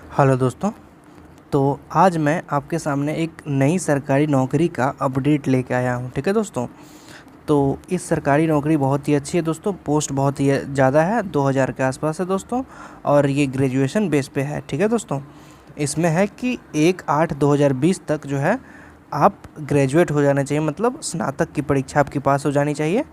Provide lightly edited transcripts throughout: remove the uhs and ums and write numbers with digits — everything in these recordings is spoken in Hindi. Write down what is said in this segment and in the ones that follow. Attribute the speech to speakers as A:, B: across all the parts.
A: हेलो दोस्तों। तो आज मैं आपके सामने एक नई सरकारी नौकरी का अपडेट लेके आया हूँ। ठीक है दोस्तों। तो इस सरकारी नौकरी बहुत ही अच्छी है दोस्तों। पोस्ट बहुत ही ज़्यादा है, 2000 के आसपास है दोस्तों। और ये ग्रेजुएशन बेस पे है। ठीक है दोस्तों। इसमें है कि 1/8/2020 तक जो है आप ग्रेजुएट हो जाना चाहिए, मतलब स्नातक की परीक्षा आपके पास हो जानी चाहिए।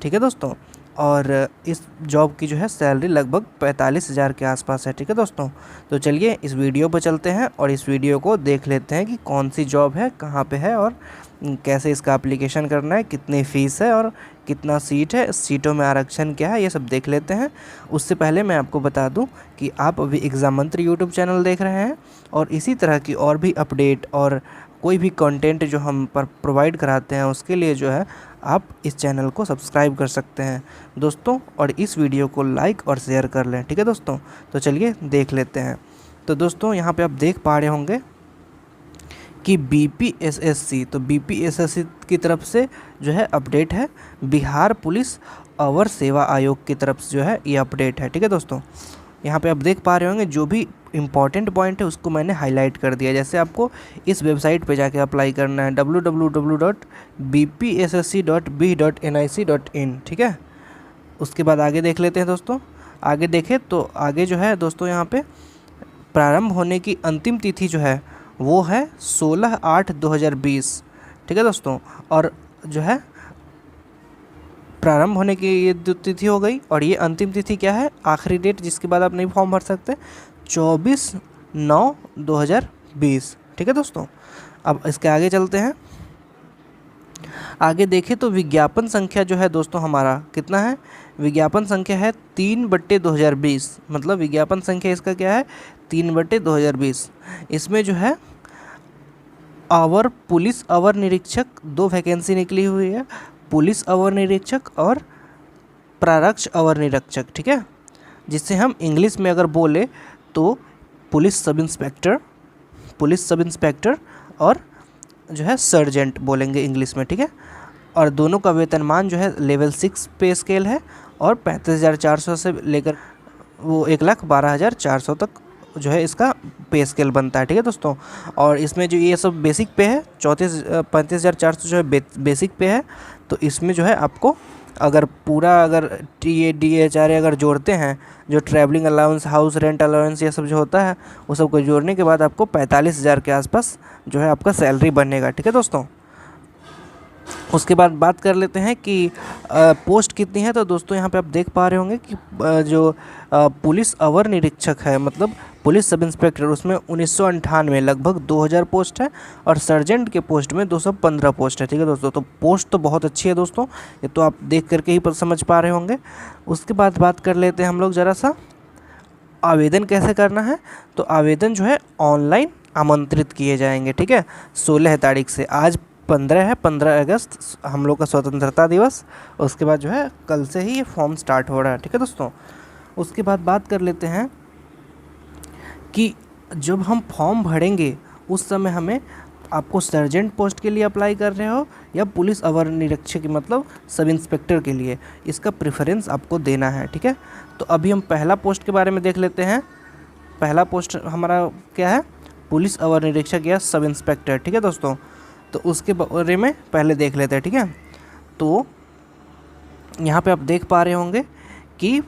A: ठीक है दोस्तों। और इस जॉब की जो है सैलरी लगभग 45,000 के आसपास है। ठीक है दोस्तों। तो चलिए इस वीडियो पर चलते हैं और इस वीडियो को देख लेते हैं कि कौन सी जॉब है, कहाँ पे है और कैसे इसका एप्लीकेशन करना है, कितनी फ़ीस है और कितना सीट है, सीटों में आरक्षण क्या है, ये सब देख लेते हैं। उससे पहले मैं आपको बता दूं कि आप अभी एग्ज़ाम मंत्री यूट्यूब चैनल देख रहे हैं और इसी तरह की और भी अपडेट और कोई भी कंटेंट जो हम पर प्रोवाइड कराते हैं उसके लिए जो है आप इस चैनल को सब्सक्राइब कर सकते हैं दोस्तों, और इस वीडियो को लाइक और शेयर कर लें। ठीक है दोस्तों। तो चलिए देख लेते हैं। तो दोस्तों यहाँ पे आप देख पा रहे होंगे कि बीपीएसएससी, तो बीपीएसएससी की तरफ से जो है अपडेट है। बिहार पुलिस अवर सेवा आयोग की तरफ से जो है ये अपडेट है। ठीक है दोस्तों। यहाँ पे आप देख पा रहे होंगे जो भी इम्पॉर्टेंट पॉइंट है उसको मैंने हाईलाइट कर दिया। जैसे आपको इस वेबसाइट पे जाके अप्लाई करना है www.bpssc.b.nic.in। ठीक है। उसके बाद आगे देख लेते हैं दोस्तों। आगे देखें तो आगे जो है दोस्तों यहाँ पे प्रारंभ होने की अंतिम तिथि जो है वो है 16/8/2020। ठीक है दोस्तों। और जो है प्रारंभ होने की ये तिथि हो गई और ये अंतिम तिथि क्या है, आखिरी डेट जिसके बाद आप नहीं फॉर्म भर सकते, 24/9/2020। ठीक है दोस्तों। अब इसके आगे चलते हैं। आगे देखें तो विज्ञापन संख्या जो है दोस्तों हमारा कितना है, विज्ञापन संख्या है 3/2020। मतलब विज्ञापन संख्या इसका क्या है, 3/2020। इसमें जो है अवर पुलिस अवर निरीक्षक 2 वैकेंसी निकली हुई है, पुलिस अवर निरीक्षक और प्रारक्ष अवर निरीक्षक। ठीक है। जिससे हम इंग्लिश में अगर बोले तो पुलिस सब इंस्पेक्टर और जो है सर्जेंट बोलेंगे इंग्लिश में। ठीक है। और दोनों का वेतनमान जो है लेवल 6 पे स्केल है और 35,400 से लेकर वो 1,12,400 तक जो है इसका पे स्केल बनता है। ठीक है दोस्तों। और इसमें जो ये सब बेसिक पे है, 35,400 जो है बेसिक पे है। तो इसमें जो है आपको अगर पूरा अगर टीए DHRA अगर जोड़ते हैं, जो travelling allowance, house rent allowance, ये सब जो होता है वो सब को जोड़ने के बाद आपको 45,000 के आसपास जो है आपका सैलरी बनेगा। ठीक है दोस्तों। उसके बाद बात कर लेते हैं कि पोस्ट कितनी है। तो दोस्तों यहाँ पे आप देख पा रहे होंगे कि जो पुलिस अवर निरीक्षक है, मतलब पुलिस सब इंस्पेक्टर, उसमें 1998 लगभग 2000 पोस्ट है और सर्जेंट के पोस्ट में 215 पोस्ट है। ठीक है दोस्तों। तो पोस्ट तो बहुत अच्छी है दोस्तों, ये तो आप देख करके ही समझ पा रहे होंगे। उसके बाद बात कर लेते हैं हम लोग ज़रा सा आवेदन कैसे करना है। तो आवेदन जो है ऑनलाइन आमंत्रित किए जाएंगे। ठीक है। 16 तारीख से, आज 15 है, 15 अगस्त हम लोग का स्वतंत्रता दिवस। उसके बाद जो है कल से ही ये फॉर्म स्टार्ट हो रहा है। ठीक है दोस्तों। उसके बाद बात कर लेते हैं कि जब हम फॉर्म भरेंगे उस समय हमें, आपको सर्जेंट पोस्ट के लिए अप्लाई कर रहे हो या पुलिस अवर निरीक्षक मतलब सब इंस्पेक्टर के लिए, इसका प्रेफरेंस आपको देना है। ठीक है। तो अभी हम पहला पोस्ट के बारे में देख लेते हैं। पहला पोस्ट हमारा क्या है, पुलिस अवर निरीक्षक या सब इंस्पेक्टर। ठीक है दोस्तों। तो उसके बारे में पहले देख लेते हैं। ठीक है। तो यहाँ पे आप देख पा रहे होंगे कि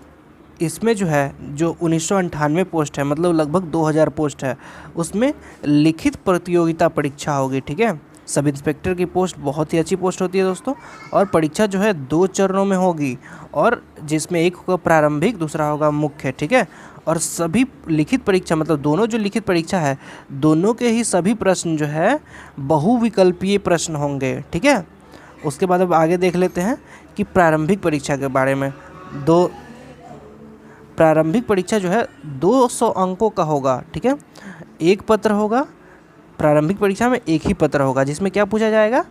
A: इसमें जो है जो 1998 पोस्ट है, मतलब लगभग 2000 पोस्ट है, उसमें लिखित प्रतियोगिता परीक्षा होगी। ठीक है। सब इंस्पेक्टर की पोस्ट बहुत ही अच्छी पोस्ट होती है दोस्तों। और परीक्षा जो है 2 चरणों में होगी और जिसमें एक होगा प्रारंभिक, दूसरा होगा मुख्य। ठीक है। और सभी लिखित परीक्षा, मतलब दोनों जो लिखित परीक्षा है, दोनों के ही सभी प्रश्न जो है बहुविकल्पीय प्रश्न होंगे। ठीक है। उसके बाद अब आगे देख लेते हैं कि प्रारंभिक परीक्षा के बारे में। प्रारंभिक परीक्षा जो है 200 अंकों का होगा। ठीक है। एक पत्र होगा, प्रारंभिक परीक्षा में एक ही पत्र होगा जिसमें क्या पूछा जाएगा,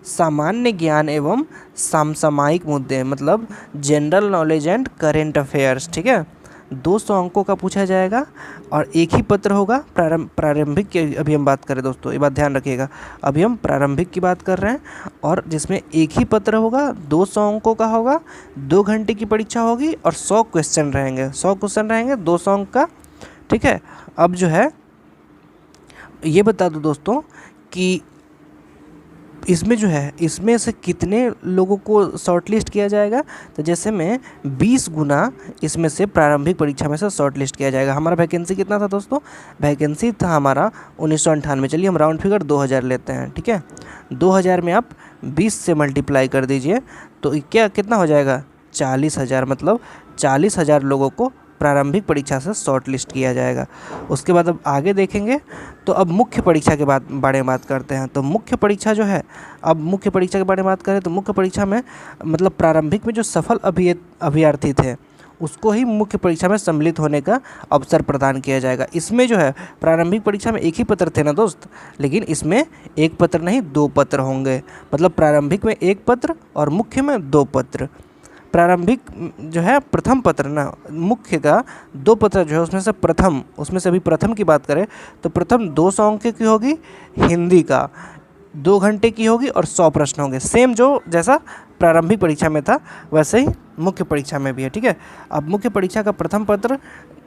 A: सामान्य ज्ञान एवं समसामयिक मुद्दे, मतलब general knowledge and current affairs. ठीक है। 200 अंकों का पूछा जाएगा और एक ही पत्र होगा। प्रारंभिक की अभी हम बात करें दोस्तों, ये बात ध्यान रखिएगा, अभी हम प्रारंभिक की बात कर रहे हैं और जिसमें एक ही पत्र होगा, 200 अंकों का होगा, 2 घंटे की परीक्षा होगी और 100 क्वेश्चन रहेंगे, 200 अंक का। ठीक है। अब जो है ये बता दो दोस्तों कि इसमें जो है, इसमें से कितने लोगों को शॉर्ट लिस्ट किया जाएगा। तो जैसे में 20 गुना इसमें से प्रारंभिक परीक्षा में से शॉर्ट लिस्ट किया जाएगा। हमारा वैकेंसी कितना था दोस्तों, वैकेंसी था हमारा 1998। चलिए हम राउंड फिगर 2000 लेते हैं, ठीक है। 2000 में आप 20 से मल्टीप्लाई कर दीजिए तो क्या कितना हो जाएगा, 40,000। मतलब 40,000 लोगों को प्रारंभिक परीक्षा से शॉर्ट लिस्ट किया जाएगा। उसके बाद अब आगे देखेंगे तो अब मुख्य परीक्षा के बारे में बात करते हैं। तो मुख्य परीक्षा जो है, अब मुख्य परीक्षा के बारे में बात करें तो मुख्य परीक्षा में मतलब प्रारंभिक में जो सफल अभ्यर्थी थे उसको ही मुख्य परीक्षा में सम्मिलित होने का अवसर प्रदान किया जाएगा। इसमें जो है प्रारंभिक परीक्षा में एक ही पत्र थे ना दोस्त, लेकिन इसमें एक पत्र नहीं 2 पत्र होंगे। मतलब प्रारंभिक में 1 पत्र और मुख्य में 2 पत्र। प्रारंभिक जो है प्रथम पत्र ना, मुख्य का 2 पत्र जो है उसमें से प्रथम, उसमें से अभी प्रथम की बात करें तो प्रथम 200 अंक की होगी, हिंदी का 2 घंटे की होगी और 100 प्रश्न होंगे। सेम जो जैसा प्रारंभिक परीक्षा में था वैसे ही मुख्य परीक्षा में भी है, ठीक है। अब मुख्य परीक्षा का प्रथम पत्र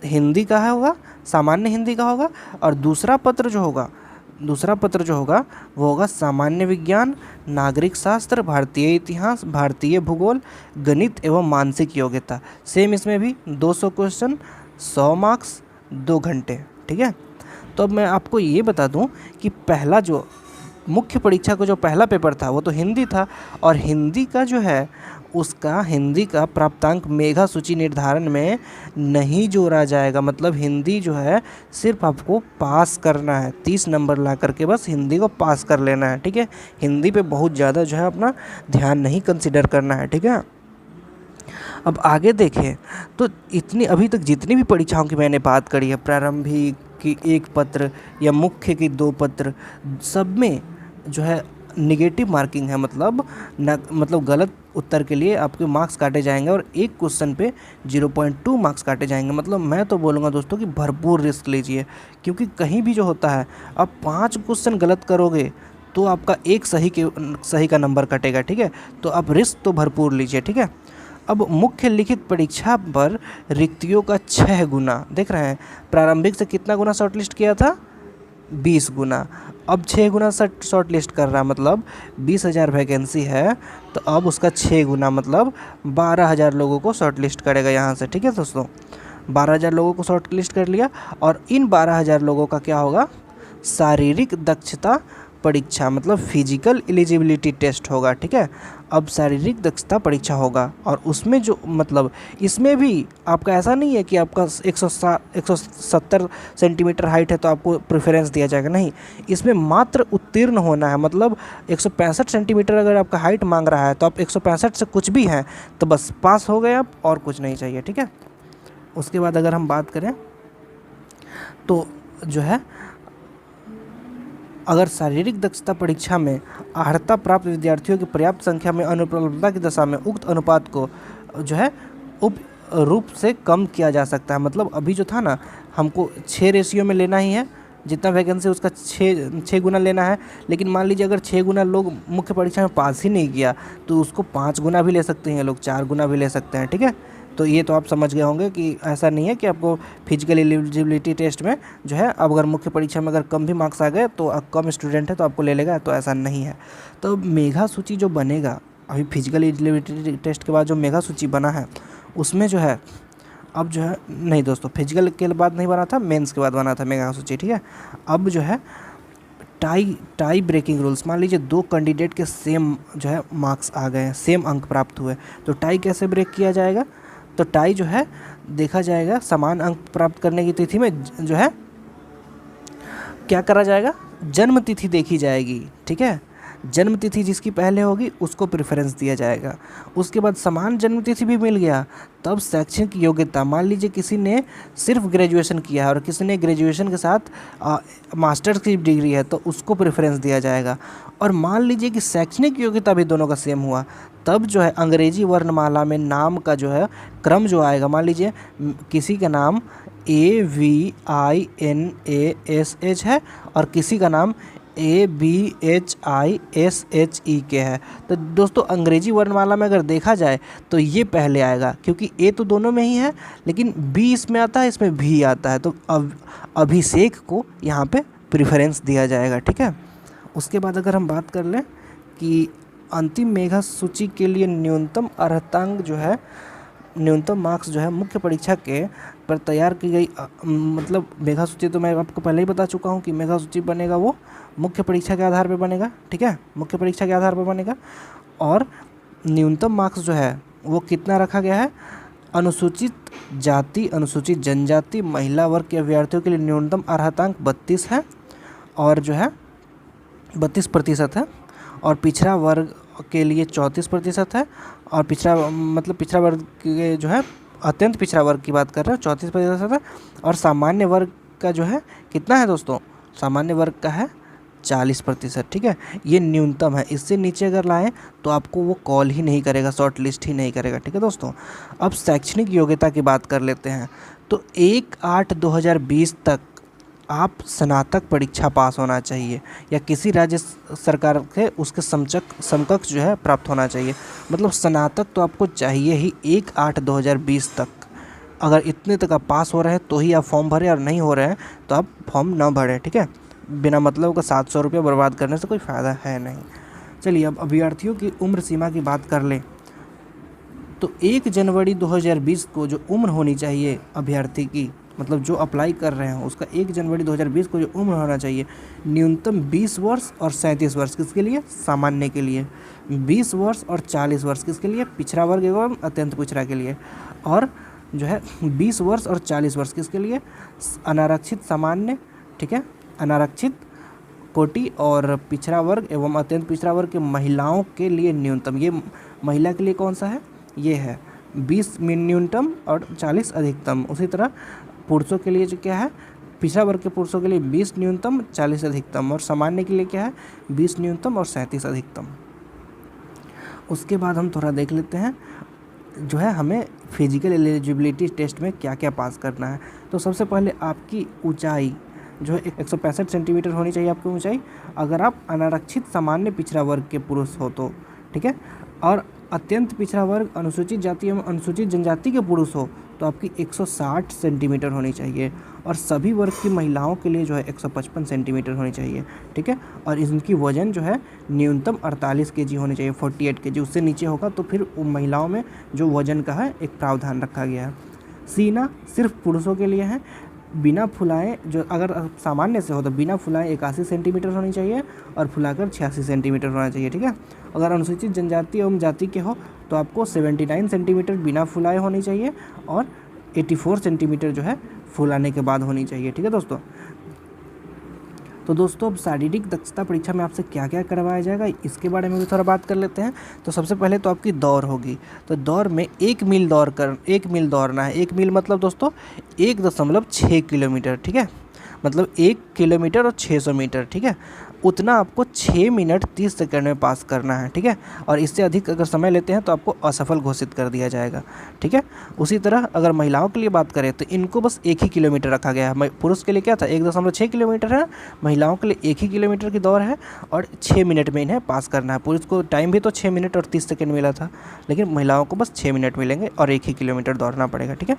A: हिंदी का होगा, सामान्य हिंदी का होगा, और दूसरा पत्र जो होगा वो होगा सामान्य विज्ञान, नागरिक शास्त्र, भारतीय इतिहास, भारतीय भूगोल, गणित एवं मानसिक योग्यता। सेम इसमें भी 200 क्वेश्चन, 100 मार्क्स, 2 घंटे, ठीक है। तो अब मैं आपको ये बता दूं कि पहला जो मुख्य परीक्षा का जो पहला पेपर था वो तो हिंदी था, और हिंदी का जो है उसका हिंदी का प्राप्तांक मेधा सूची निर्धारण में नहीं जोड़ा जाएगा। मतलब हिंदी जो है सिर्फ आपको पास करना है, 30 नंबर ला करके बस हिंदी को पास कर लेना है, ठीक है। हिंदी पे बहुत ज़्यादा जो है अपना ध्यान नहीं कंसिडर करना है, ठीक है। अब आगे देखें तो इतनी अभी तक जितनी भी परीक्षाओं की मैंने बात करी है, प्रारंभिक की 1 पत्र या मुख्य की 2 पत्र, सब में जो है निगेटिव मार्किंग है। मतलब गलत उत्तर के लिए आपके मार्क्स काटे जाएंगे और एक क्वेश्चन पे 0.2 मार्क्स काटे जाएंगे। मतलब मैं तो बोलूँगा दोस्तों कि भरपूर रिस्क लीजिए, क्योंकि कहीं भी जो होता है आप 5 क्वेश्चन गलत करोगे तो आपका एक सही का नंबर कटेगा, ठीक है। तो आप रिस्क तो भरपूर लीजिए, ठीक है। अब मुख्य लिखित परीक्षा पर रिक्तियों का 6 गुना, देख रहे हैं प्रारंभिक से कितना गुना शॉर्ट लिस्ट किया था, 20 गुना। अब 6 गुना शॉर्ट लिस्ट कर रहा है, मतलब 20,000 वैकेंसी है तो अब उसका 6 गुना मतलब 12,000 लोगों को शॉर्ट लिस्ट करेगा यहाँ से, ठीक है दोस्तों। 12,000 लोगों को शॉर्ट लिस्ट कर लिया, और इन 12,000 लोगों का क्या होगा, शारीरिक दक्षता परीक्षा, मतलब फिजिकल एलिजिबिलिटी टेस्ट होगा, ठीक है। अब शारीरिक दक्षता परीक्षा होगा, और उसमें जो मतलब इसमें भी आपका ऐसा नहीं है कि आपका 170 सेंटीमीटर हाइट है तो आपको प्रेफरेंस दिया जाएगा, नहीं। इसमें मात्र उत्तीर्ण होना है। मतलब 165 सेंटीमीटर अगर आपका हाइट मांग रहा है तो आप 165 से कुछ भी हैं तो बस पास हो गए आप, और कुछ नहीं चाहिए, ठीक है। उसके बाद अगर हम बात करें तो जो है अगर शारीरिक दक्षता परीक्षा में अर्हता प्राप्त विद्यार्थियों की पर्याप्त संख्या में अनुपलब्धता की दशा में उक्त अनुपात को जो है उप रूप से कम किया जा सकता है। मतलब अभी जो था ना, हमको 6 रेशियो में लेना ही है, जितना वैकेंसी उसका 6 गुना लेना है। लेकिन मान लीजिए अगर 6 गुना लोग मुख्य परीक्षा में पास ही नहीं किया तो उसको 5 गुना भी ले सकते हैं लोग, 4 गुना भी ले सकते हैं, ठीक है। तो ये तो आप समझ गए होंगे कि ऐसा नहीं है कि आपको फिजिकल एलिजिबिलिटी टेस्ट में जो है अब अगर मुख्य परीक्षा में अगर कम भी मार्क्स आ गए तो कम स्टूडेंट है तो आपको ले लेगा, तो ऐसा नहीं है। तो मेगा सूची जो बनेगा अभी फिजिकल एलिजिबिलिटी टेस्ट के बाद जो मेगा सूची बना है उसमें जो है अब जो है नहीं दोस्तों, फिजिकल के बाद नहीं बना था, मेंस के बाद बना था मेगा सूची, ठीक है। अब जो है टाई ब्रेकिंग रूल्स, मान लीजिए 2 कैंडिडेट के सेम जो है मार्क्स आ गए हैं, सेम अंक प्राप्त हुए, तो टाई कैसे ब्रेक किया जाएगा। तो टाई जो है देखा जाएगा, समान अंक प्राप्त करने की तिथि में जो है क्या करा जाएगा, जन्म तिथि देखी जाएगी, ठीक है। जन्म तिथि जिसकी पहले होगी उसको प्रेफरेंस दिया जाएगा। उसके बाद समान जन्म तिथि भी मिल गया, तब शैक्षणिक योग्यता, मान लीजिए किसी ने सिर्फ ग्रेजुएशन किया है और किसी ने ग्रेजुएशन के साथ मास्टर्स की डिग्री है तो उसको प्रेफरेंस दिया जाएगा। और मान लीजिए कि शैक्षणिक योग्यता भी दोनों का सेम हुआ, तब जो है अंग्रेजी वर्णमाला में नाम का जो है क्रम जो आएगा, मान लीजिए किसी का नाम AVINASH है और किसी का नाम ABHISHE के है, तो दोस्तों अंग्रेजी वर्णमाला में अगर देखा जाए तो ये पहले आएगा, क्योंकि ए तो दोनों में ही है लेकिन बी इसमें आता है, इसमें भी आता है, तो अब अभिषेक को यहाँ पे प्रेफरेंस दिया जाएगा, ठीक है। उसके बाद अगर हम बात कर लें कि अंतिम मेधा सूची के लिए न्यूनतम अर्हतांक जो है, न्यूनतम मार्क्स जो है मुख्य परीक्षा के पर तैयार की गई मतलब मेधा सूची तो मैं आपको पहले ही बता चुका हूँ कि मेधा सूची बनेगा वो मुख्य परीक्षा के आधार पर बनेगा, ठीक है, मुख्य परीक्षा के आधार पर बनेगा। और न्यूनतम मार्क्स जो है वो कितना रखा गया है, अनुसूचित जाति, अनुसूचित जनजाति, महिला वर्ग के अभ्यर्थियों के लिए न्यूनतम अर्हतांक 32 है और जो है 32% है, और पिछड़ा वर्ग के लिए 34% है, और पिछड़ा वर्ग के जो है अत्यंत पिछड़ा वर्ग की बात कर रहे हैं 34% है, और सामान्य वर्ग का जो है कितना है दोस्तों, सामान्य वर्ग का है 40%, ठीक है। ये न्यूनतम है, इससे नीचे अगर लाएं तो आपको वो कॉल ही नहीं करेगा, शॉर्ट लिस्ट ही नहीं करेगा, ठीक है दोस्तों। अब शैक्षणिक योग्यता की बात कर लेते हैं। तो 1/8/2020 तक आप स्नातक परीक्षा पास होना चाहिए या किसी राज्य सरकार के उसके समकक्ष जो है प्राप्त होना चाहिए। मतलब स्नातक तो आपको चाहिए ही 1/8/2020 तक। अगर इतने तक आप पास हो रहे हैं तो ही आप फॉर्म भरें, और नहीं हो रहे हैं तो आप फॉर्म ना भरें, ठीक है। बिना मतलब का 700 रुपये बर्बाद करने से कोई फ़ायदा है नहीं। चलिए अब अभ्यर्थियों की उम्र सीमा की बात कर लें तो 1 जनवरी 2020 को जो उम्र होनी चाहिए अभ्यर्थी की, मतलब जो अप्लाई कर रहे हैं उसका 1 जनवरी 2020 को जो उम्र होना चाहिए न्यूनतम 20 वर्ष और 37 वर्ष किसके लिए, सामान्य के लिए, 20 वर्ष और 40 वर्ष किसके लिए, पिछड़ा वर्ग एवं अत्यंत पिछड़ा के लिए, और जो है 20 वर्ष और 40 वर्ष किसके लिए, अनारक्षित सामान्य, ठीक है, अनारक्षित कोटि और पिछड़ा वर्ग एवं अत्यंत पिछड़ा वर्ग के महिलाओं के लिए न्यूनतम। ये महिला के लिए कौन सा है, ये है 20 न्यूनतम और 40 अधिकतम। उसी तरह पुरुषों के लिए जो क्या है, पिछड़ा वर्ग के पुरुषों के लिए 20 न्यूनतम 40 अधिकतम, और सामान्य के लिए क्या है 20 न्यूनतम और 37 अधिकतम। उसके बाद हम थोड़ा देख लेते हैं जो है हमें फिजिकल एलिजिबिलिटी टेस्ट में क्या क्या पास करना है। तो सबसे पहले आपकी ऊंचाई जो है 165 सेंटीमीटर होनी चाहिए आपकी ऊंचाई, अगर आप अनारक्षित सामान्य पिछड़ा वर्ग के पुरुष हो तो, ठीक है। और अत्यंत पिछड़ा वर्ग, अनुसूचित जाति एवं अनुसूचित जनजाति के पुरुष हो तो आपकी 160 सेंटीमीटर होनी चाहिए, और सभी वर्ग की महिलाओं के लिए जो है 155 सेंटीमीटर होनी चाहिए, ठीक है। और इनकी वजन जो है न्यूनतम 48 kg होनी चाहिए, 48 kg, उससे नीचे होगा तो फिर महिलाओं में जो वजन का है एक प्रावधान रखा गया है। सीना सिर्फ पुरुषों के लिए है, बिना फुलाए, जो अगर सामान्य से हो तो बिना फुलाए 81 सेंटीमीटर होनी चाहिए और फुलाकर 86 सेंटीमीटर होना चाहिए, ठीक है। अगर अनुसूचित जनजाति एवं जाति के हो तो आपको 79 सेंटीमीटर बिना फुलाए होनी चाहिए और 84 सेंटीमीटर जो है फुलाने के बाद होनी चाहिए, ठीक है दोस्तों। तो दोस्तों अब शारीरिक दक्षता परीक्षा में आपसे क्या क्या करवाया जाएगा इसके बारे में भी थोड़ा बात कर लेते हैं। तो सबसे पहले तो आपकी दौड़ होगी, तो दौड़ में 1 मील दौड़ना है। 1 मील मतलब दोस्तों 1.6 किलोमीटर, ठीक है, मतलब 1 किलोमीटर और 600 मीटर, ठीक है। उतना आपको 6 मिनट 30 सेकंड में पास करना है, ठीक है। और इससे अधिक अगर समय लेते हैं तो आपको असफल घोषित कर दिया जाएगा, ठीक है। उसी तरह अगर महिलाओं के लिए बात करें तो इनको बस 1 ही किलोमीटर रखा गया है। पुरुष के लिए क्या था 1.6 किलोमीटर है, महिलाओं के लिए 1 ही किलोमीटर की दौड़ है और 6 मिनट में इन्हें पास करना है। पुरुष को टाइम भी तो 6 मिनट और 30 सेकेंड मिला था, लेकिन महिलाओं को बस 6 मिनट मिलेंगे और 1 ही किलोमीटर दौड़ना पड़ेगा, ठीक है।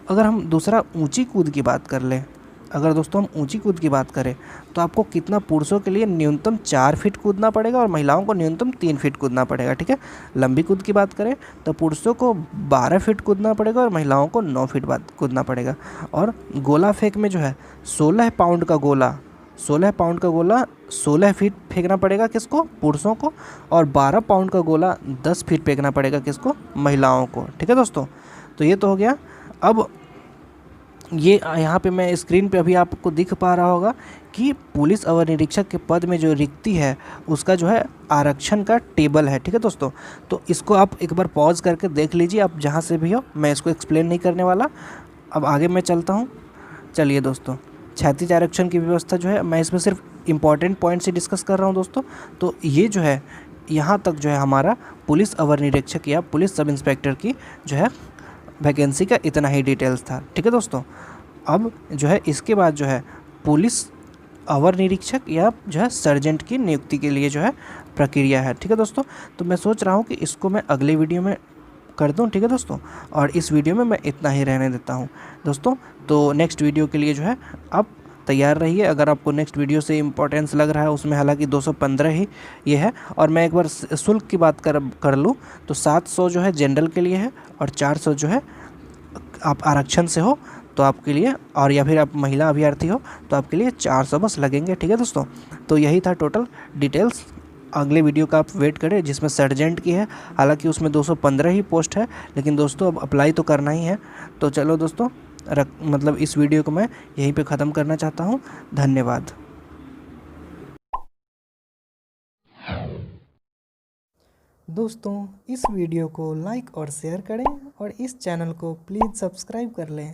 A: अगर हम दूसरा ऊँची कूद की बात कर लें, अगर दोस्तों हम ऊंची कूद की बात करें तो आपको कितना, पुरुषों के लिए न्यूनतम 4 फीट कूदना पड़ेगा और महिलाओं को न्यूनतम 3 फीट कूदना पड़ेगा, ठीक है। लंबी कूद की बात करें तो पुरुषों को 12 फीट कूदना पड़ेगा और महिलाओं को 9 फीट कूदना पड़ेगा। और गोला फेंक में जो है 16 पाउंड का गोला 16 फीट फेंकना पड़ेगा किसको, पुरुषों को, और 12 पाउंड का गोला 10 फीट फेंकना पड़ेगा किसको, महिलाओं को, ठीक है दोस्तों। तो ये तो हो गया। अब ये यहाँ पे मैं स्क्रीन पे अभी आपको दिख पा रहा होगा कि पुलिस अवर निरीक्षक के पद में जो रिक्ति है उसका जो है आरक्षण का टेबल है, ठीक है दोस्तों। तो इसको आप एक बार पॉज करके देख लीजिए, आप जहाँ से भी हो, मैं इसको एक्सप्लेन नहीं करने वाला। अब आगे मैं चलता हूँ। चलिए दोस्तों, क्षैतिज आरक्षण की व्यवस्था जो है मैं इसमें सिर्फ इम्पॉर्टेंट पॉइंट से डिस्कस कर रहा हूँ दोस्तों। तो ये जो है यहाँ तक जो है हमारा पुलिस अवर निरीक्षक या पुलिस सब इंस्पेक्टर की जो है वैकेंसी का इतना ही डिटेल्स था, ठीक है दोस्तों। अब जो है इसके बाद जो है पुलिस अवर निरीक्षक या जो है सर्जेंट की नियुक्ति के लिए जो है प्रक्रिया है, ठीक है दोस्तों। तो मैं सोच रहा हूँ कि इसको मैं अगले वीडियो में कर दूँ, ठीक है दोस्तों, और इस वीडियो में मैं इतना ही रहने देता हूँ दोस्तों। तो नेक्स्ट वीडियो के लिए जो है आप तैयार रहिए। अगर आपको नेक्स्ट वीडियो से इम्पोर्टेंस लग रहा है, उसमें हालांकि 215 ही ये है। और मैं एक बार शुल्क की बात कर लूँ तो 700 जो है जनरल के लिए है और 400 जो है आप आरक्षण से हो तो आपके लिए, और या फिर आप महिला अभ्यर्थी हो तो आपके लिए 400 बस लगेंगे। ठीक है दोस्तों, तो यही था टोटल डिटेल्स। अगले वीडियो का आप वेट करें जिसमें सर्जेंट की है, हालांकि उसमें 215 ही पोस्ट है, लेकिन दोस्तों अब अप्लाई तो करना ही है। तो चलो दोस्तों, मतलब इस वीडियो को मैं यहीं पे ख़त्म करना चाहता हूँ। धन्यवाद।
B: दोस्तों, इस वीडियो को लाइक और शेयर करें और इस चैनल को प्लीज़ सब्सक्राइब कर लें।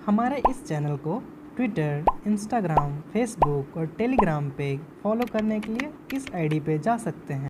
B: हमारे इस चैनल को ट्विटर, इंस्टाग्राम, फेसबुक और टेलीग्राम पे फॉलो करने के लिए इस आईडी पे जा सकते हैं।